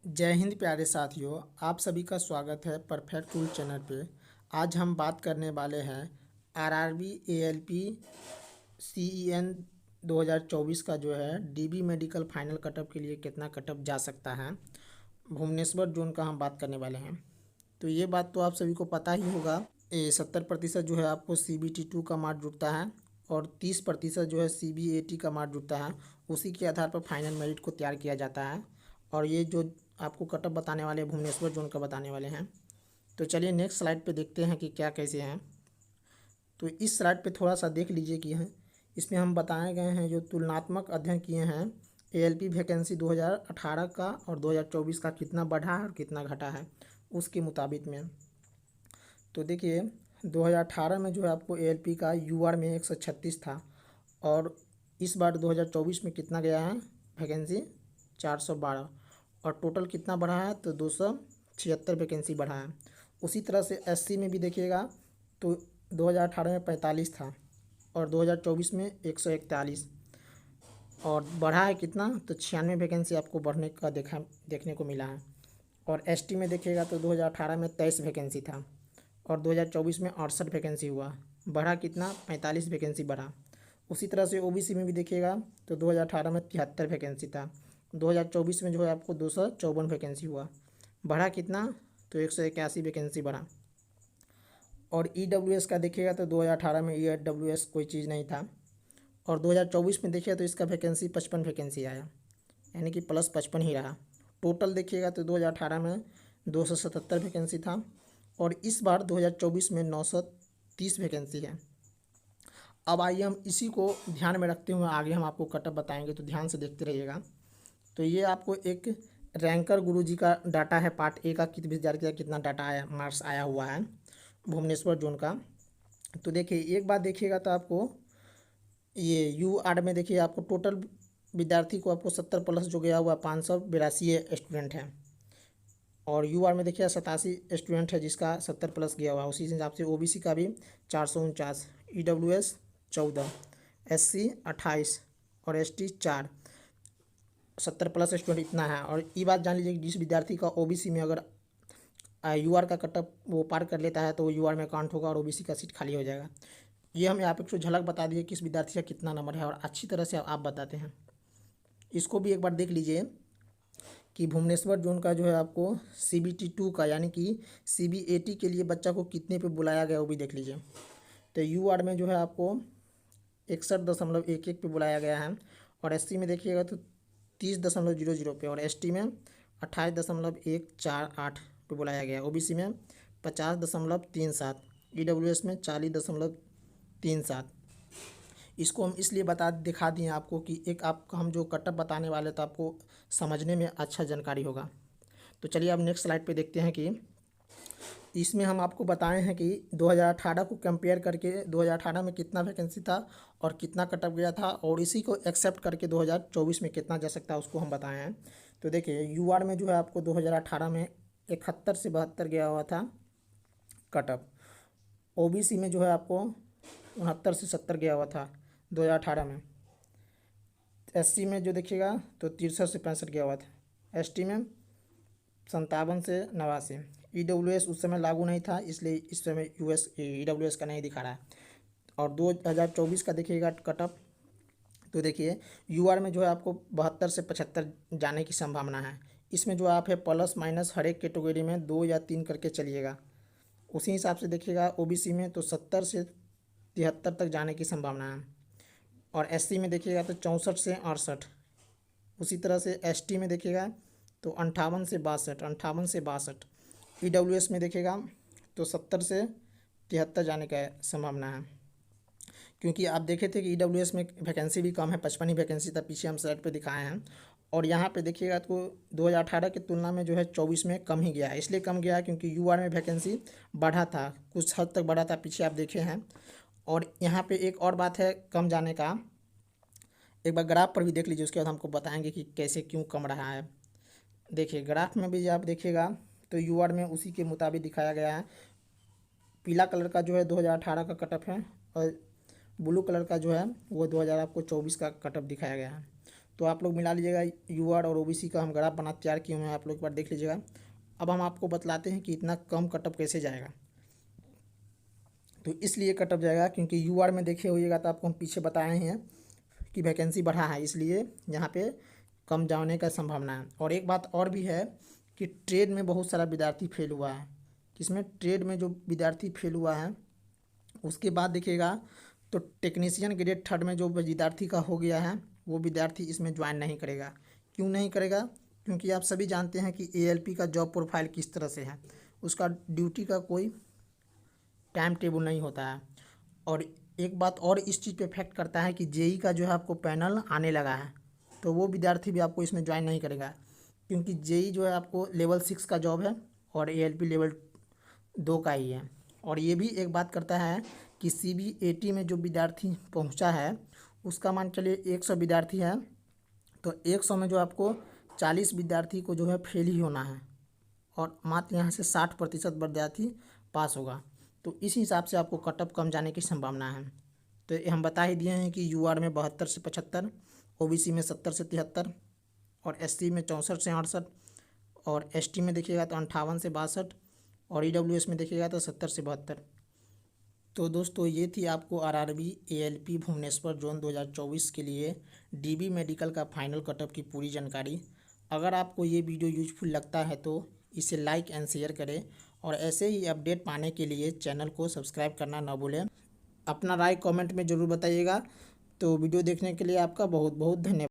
जय हिंद प्यारे साथियों, आप सभी का स्वागत है परफेक्ट टूल चैनल पे। आज हम बात करने वाले हैं आरआरबी एएलपी सीईएन 2024 का जो है डीबी मेडिकल फाइनल कटअप के लिए कितना कटअप जा सकता है। भुवनेश्वर जोन का हम बात करने वाले हैं। तो ये बात तो आप सभी को पता ही होगा। 70% जो है आपको CBT2 का मार्क जुड़ता है और 30% जो है CBAT का मार्क जुड़ता है। उसी के आधार पर फाइनल मेरिट को तैयार किया जाता है। और ये जो आपको कटअप बताने वाले हैं भुवनेश्वर जोन का बताने वाले हैं। तो चलिए नेक्स्ट स्लाइड पे देखते हैं कि क्या कैसे हैं। तो इस स्लाइड पे थोड़ा सा देख लीजिए कि हैं इसमें हम बताए गए हैं जो तुलनात्मक अध्ययन किए हैं एएलपी वैकेंसी 2018 का और 2024 का कितना बढ़ा है और कितना घटा है उसके मुताबिक में। तो देखिए 2018 में जो है आपको एएलपी का यूआर में 136 था और इस बार 2024 में कितना गया है वैकेंसी 412 और टोटल कितना बढ़ा है तो 276 वैकेंसी बढ़ा है। उसी तरह से एससी में भी देखिएगा तो 2018 में 45 था और 2024 में 141 और बढ़ा है कितना तो 96 वैकेंसी आपको बढ़ने का देखने को मिला है। और एसटी में देखिएगा तो 2018 में 23 वैकेंसी था और 2024 में 68 वैकेंसी हुआ, बढ़ा कितना 45 वैकेंसी बढ़ा। उसी तरह से ओबीसी में भी देखिएगा तो 2018 में 73 वैकेंसी था, 2024 में जो है आपको 254 वैकेंसी हुआ, बढ़ा कितना तो 181 वैकेंसी बढ़ा। और ईडब्ल्यूएस का देखिएगा तो 2018 में ईडब्ल्यूएस कोई चीज़ नहीं था और 2024 में देखिएगा तो इसका वैकेंसी 55 वैकेंसी आया, यानी कि प्लस 55 ही रहा। टोटल देखिएगा तो 2018 में 277 वैकेंसी था और इस बार 2024 में 930 वैकेंसी है। अब आइए हम इसी को ध्यान में रखते हुए आगे हम आपको कटअप बताएंगे, तो ध्यान से देखते रहिएगा। तो ये आपको एक रैंकर गुरुजी का डाटा है, पार्ट ए का किस विद्यार्थी का कितना डाटा आया मार्क्स आया हुआ है भुवनेश्वर जोन का। तो देखिए एक बात देखिएगा तो आपको ये यू आर में देखिए आपको टोटल विद्यार्थी को आपको 70 प्लस जो गया हुआ 582 स्टूडेंट हैं और यू आर में देखिए 87 स्टूडेंट है जिसका 70 प्लस गया हुआ है। उसी हिसाब से ओबीसी का भी 449, ईडब्ल्यूएस 14, एससी 28 और एसटी 4, 70 प्लस स्टूडेंट इतना है। और ये बात जान लीजिए कि जिस विद्यार्थी का ओबीसी में अगर यूआर का कटअप वो पार कर लेता है तो वो यूआर में काउंट होगा और ओबीसी का सीट खाली हो जाएगा। ये हम आप एक झलक बता दिए किस विद्यार्थी का कितना नंबर है और अच्छी तरह से आप बताते हैं। इसको भी एक बार देख लीजिए कि भुवनेश्वर जोन का जो है आपको CBT2 का यानी कि CBAT के लिए बच्चा को कितने पे बुलाया गया वो भी देख लीजिए। तो यूआर में जो है आपको 61.11 पे बुलाया गया है और एससी में देखिएगा तो 30.00 पे और एसटी में 28.148 पे बुलाया गया, ओबीसी में 50.37, ईडब्ल्यूएस में 40.37। इसको हम इसलिए दिखा दिए आपको कि एक आपको हम जो कटअप बताने वाले तो आपको समझने में अच्छा जानकारी होगा। तो चलिए अब नेक्स्ट स्लाइड पे देखते हैं कि इसमें हम आपको बताए हैं कि 2018 को कंपेयर करके 2018 में कितना वैकेंसी था और कितना कटअप गया था और इसी को एक्सेप्ट करके 2024 में कितना जा सकता है उसको हम बताए हैं। तो देखिए यूआर में जो है आपको 2018 में 71 से 72 गया हुआ था कटअप, ओबीसी में जो है आपको 69 से 70 गया हुआ था 2018 में, एससी में जो देखिएगा तो 63 से 65 गया हुआ था, एसटी में 57 से 89, ईडब्ल्यूएस उस समय लागू नहीं था इसलिए इस समय ईडब्ल्यूएस का नहीं दिखा रहा है। और 2024 का देखिएगा कटअप तो देखिए यूआर में जो है आपको 72 से 75 जाने की संभावना है। इसमें जो आप है प्लस माइनस हर एक कैटेगरी में 2 या 3 करके चलिएगा। उसी हिसाब से देखिएगा ओबीसी में तो 70 से 73 तक जाने की संभावना है और एससी में देखिएगा तो 64 से 68। उसी तरह से एसटी में देखिएगा तो 58 से 62, ईडब्ल्यूएस में देखिएगा तो 70 से 73 जाने का संभावना है। क्योंकि आप देखे थे कि ईडब्ल्यूएस में वैकेंसी भी कम है, 55 ही वैकेंसी था, पीछे हम स्लाइड पे दिखाए हैं। और यहाँ पे देखिएगा तो 2018 की तुलना में जो है 24 में कम ही गया है। इसलिए कम गया है क्योंकि यूआर में वैकेंसी बढ़ा था, कुछ हद तक बढ़ा था, पीछे आप देखे हैं। और यहाँ पे एक और बात है कम जाने का, एक बार ग्राफ पर भी देख लीजिए, उसके बाद हमको बताएंगे कि कैसे क्यों कम रहा है। देखिए ग्राफ में भी आप देखिएगा तो यूआर में उसी के मुताबिक दिखाया गया है। पीला कलर का जो है 2018 का कटअप है और ब्लू कलर का जो है वो 2000 आपको 24 का कटअप दिखाया गया है। तो आप लोग मिला लीजिएगा। यूआर और ओबीसी का हम ग्राफ बना तैयार किए हुए हैं, आप लोग एक बार देख लीजिएगा। अब हम आपको बतलाते हैं कि इतना कम कटअप कैसे जाएगा। तो इसलिए कटअप जाएगा क्योंकि यूआर में देखे होइएगा तो आपको हम पीछे बताए हैं कि वैकेंसी बढ़ा है, इसलिए यहाँ पे कम जाने का संभावना है। और एक बात और भी है कि ट्रेड में बहुत सारा विद्यार्थी फेल हुआ है। किसमें? ट्रेड में जो विद्यार्थी फेल हुआ है उसके बाद देखिएगा तो टेक्नीशियन ग्रेड 3 में जो विद्यार्थी का हो गया है वो विद्यार्थी इसमें ज्वाइन नहीं करेगा। क्यों नहीं करेगा? क्योंकि आप सभी जानते हैं कि एएलपी का जॉब प्रोफाइल किस तरह से है, उसका ड्यूटी का कोई टाइम टेबल नहीं होता है। और एक बात और इस चीज़ पे इफेक्ट करता है कि जेई का जो है आपको पैनल आने लगा है, तो वो विद्यार्थी भी आपको इसमें ज्वाइन नहीं करेगा, क्योंकि जेई जो है आपको लेवल 6 का जॉब है और एएलपी लेवल 2 का ही है। और ये भी एक बात करता है कि CBAT में जो विद्यार्थी पहुंचा है उसका मान चलिए 100 विद्यार्थी है, तो 100 में जो आपको 40 विद्यार्थी को जो है फेल ही होना है और मात्र यहाँ से 60% विद्यार्थी पास होगा। तो इस हिसाब से आपको कटअप कम जाने की संभावना है। तो ये हम बता ही दिए हैं कि यूआर में 72 से 75, ओबीसी में 70 से 73 और एससी में 64 से 68 और एसटी में देखिएगा तो 58 से 62 और ईडब्ल्यूएस में देखिएगा तो 70 से 72। तो दोस्तों ये थी आपको आरआरबी एएलपी भुवनेश्वर जोन 2024 के लिए डीबी मेडिकल का फाइनल कटअप की पूरी जानकारी। अगर आपको ये वीडियो यूजफुल लगता है तो इसे लाइक एंड शेयर करें और ऐसे ही अपडेट पाने के लिए चैनल को सब्सक्राइब करना ना भूलें। अपना राय कमेंट में ज़रूर बताइएगा। तो वीडियो देखने के लिए आपका बहुत बहुत धन्यवाद।